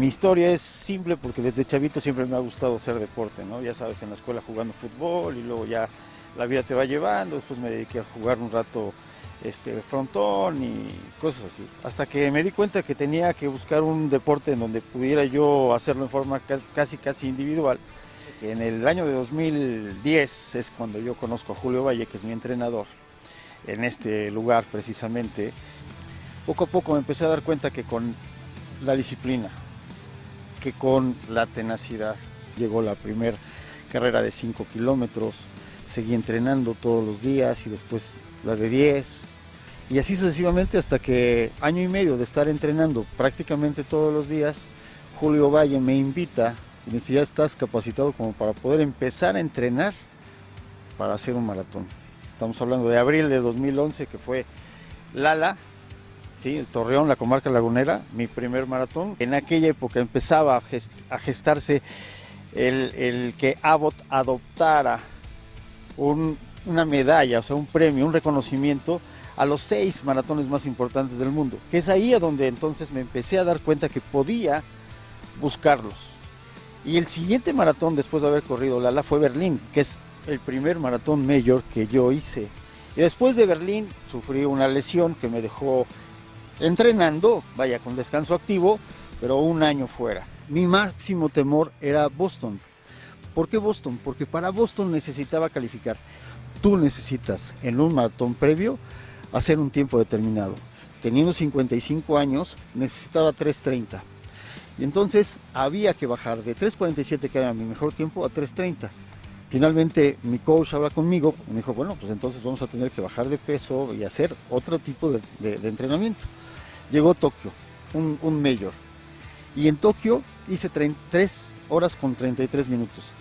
mi historia es simple porque desde chavito siempre me ha gustado hacer deporte, ¿no? Ya sabes, en la escuela jugando fútbol y luego ya la vida te va llevando, después me dediqué a jugar un rato frontón y cosas así. Hasta que me di cuenta que tenía que buscar un deporte en donde pudiera yo hacerlo en forma casi individual. En el año de 2010 es cuando yo conozco a Julio Valle, que es mi entrenador, en este lugar precisamente. Poco a poco me empecé a dar cuenta que con la disciplina, que con la tenacidad, llegó la primera carrera de 5 kilómetros, seguí entrenando todos los días y después la de 10 y así sucesivamente hasta que año y medio de estar entrenando prácticamente todos los días, Julio Valle me invita y me dice: ya estás capacitado como para poder empezar a entrenar para hacer un maratón. Estamos hablando de abril de 2011, que fue Lala, sí, el Torreón, la comarca lagunera, mi primer maratón. En aquella época empezaba a gestarse el que Abbott adoptara una medalla, o sea, un premio, un reconocimiento a los 6 maratones más importantes del mundo, que es ahí a donde entonces me empecé a dar cuenta que podía buscarlos. Y el siguiente maratón después de haber corrido Lala fue Berlín, que es el primer maratón mayor que yo hice. Y después de Berlín sufrí una lesión que me dejó entrenando, vaya, con descanso activo, pero un año fuera. Mi máximo temor era Boston. ¿Por qué Boston? Porque para Boston necesitaba calificar. Tú necesitas en un maratón previo hacer un tiempo determinado. Teniendo 55 años necesitaba 3:30. Y entonces había que bajar de 3:47, que era mi mejor tiempo, a 3:30. Finalmente mi coach habla conmigo y me dijo: bueno, pues entonces vamos a tener que bajar de peso y hacer otro tipo de entrenamiento. Llegó Tokio, un mayor. Y en Tokio hice 3 horas con 33 minutos.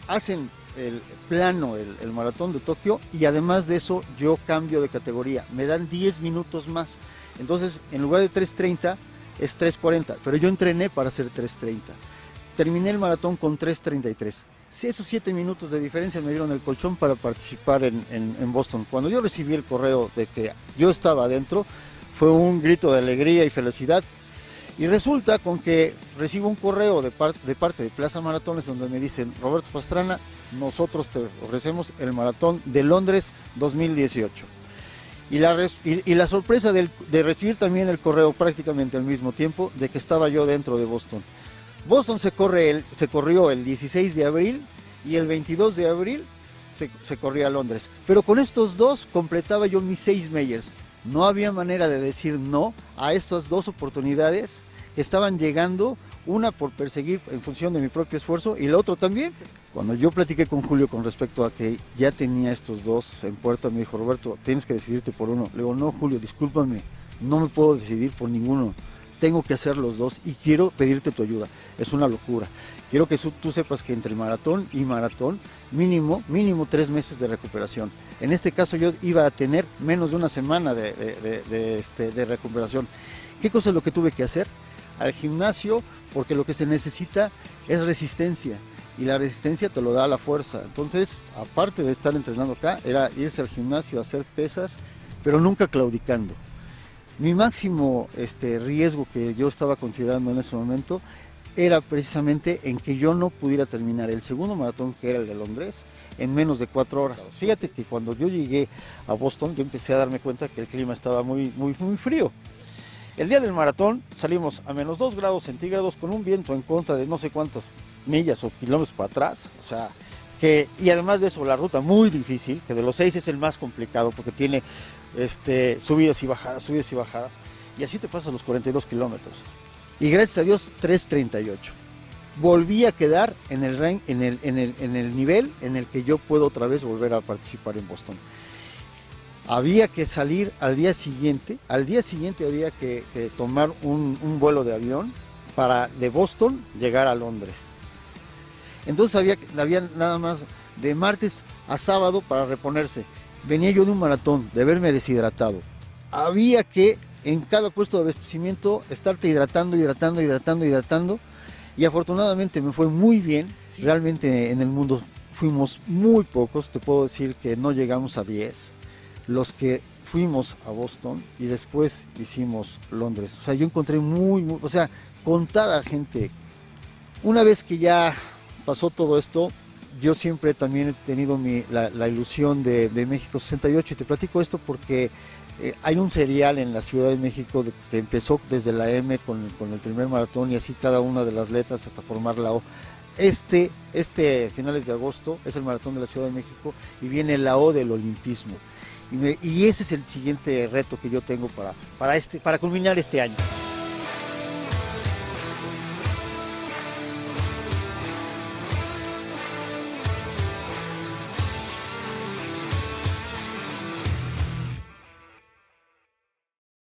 Hacen el plano, el maratón de Tokio, y además de eso yo cambio de categoría. Me dan 10 minutos más. Entonces, en lugar de 3:30 es 3:40, pero yo entrené para hacer 3:30. Terminé el maratón con 3:33. Si esos 7 minutos de diferencia me dieron el colchón para participar en Boston. Cuando yo recibí el correo de que yo estaba adentro, fue un grito de alegría y felicidad. Y resulta con que recibo un correo de parte de Plaza Maratones donde me dicen: Roberto Pastrana, nosotros te ofrecemos el maratón de Londres 2018. Y la sorpresa de recibir también el correo prácticamente al mismo tiempo de que estaba yo dentro de Boston. Boston se corrió el 16 de abril y el 22 de abril se corría a Londres. Pero con estos dos completaba yo mis 6 majors. No había manera de decir no a esas 2 oportunidades que estaban llegando, una por perseguir en función de mi propio esfuerzo y la otra también. Cuando yo platiqué con Julio con respecto a que ya tenía estos 2 en puerta, me dijo: Roberto, tienes que decidirte por uno. Le digo: no, Julio, discúlpame, no me puedo decidir por ninguno. Tengo que hacer los 2 y quiero pedirte tu ayuda. Es una locura. Quiero que tú sepas que entre maratón y maratón, mínimo 3 meses de recuperación. En este caso yo iba a tener menos de una semana de recuperación. ¿Qué cosa es lo que tuve que hacer? Al gimnasio, porque lo que se necesita es resistencia. Y la resistencia te lo da la fuerza. Entonces, aparte de estar entrenando acá, era irse al gimnasio a hacer pesas, pero nunca claudicando. Mi máximo riesgo que yo estaba considerando en ese momento era precisamente en que yo no pudiera terminar el segundo maratón, que era el de Londres, en menos de 4 horas. Fíjate que cuando yo llegué a Boston, yo empecé a darme cuenta que el clima estaba muy frío. El día del maratón salimos a menos 2 grados centígrados con un viento en contra de no sé cuántas millas o kilómetros para atrás. O sea, y además de eso, la ruta muy difícil, que de los 6 es el más complicado porque tiene subidas y bajadas, y así te pasas los 42 kilómetros. Y gracias a Dios, 3:38. Volví a quedar en el nivel en el que yo puedo otra vez volver a participar en Boston. Había que salir al día siguiente había que tomar un vuelo de avión para de Boston llegar a Londres. Entonces había nada más de martes a sábado para reponerse. Venía yo de un maratón, de haberme deshidratado. Había que en cada puesto de abastecimiento estarte hidratando, y afortunadamente me fue muy bien. Sí. Realmente en el mundo fuimos muy pocos, te puedo decir que no llegamos a 10 los que fuimos a Boston y después hicimos Londres. O sea, yo encontré o sea, contada gente. Una vez que ya pasó todo esto, yo siempre también he tenido la ilusión de México 68, y te platico esto porque hay un serial en la Ciudad de México que empezó desde la M con el primer maratón, y así cada una de las letras hasta formar la O. Este finales de agosto es el maratón de la Ciudad de México y viene la O del olimpismo. Y ese es el siguiente reto que yo tengo para culminar este año.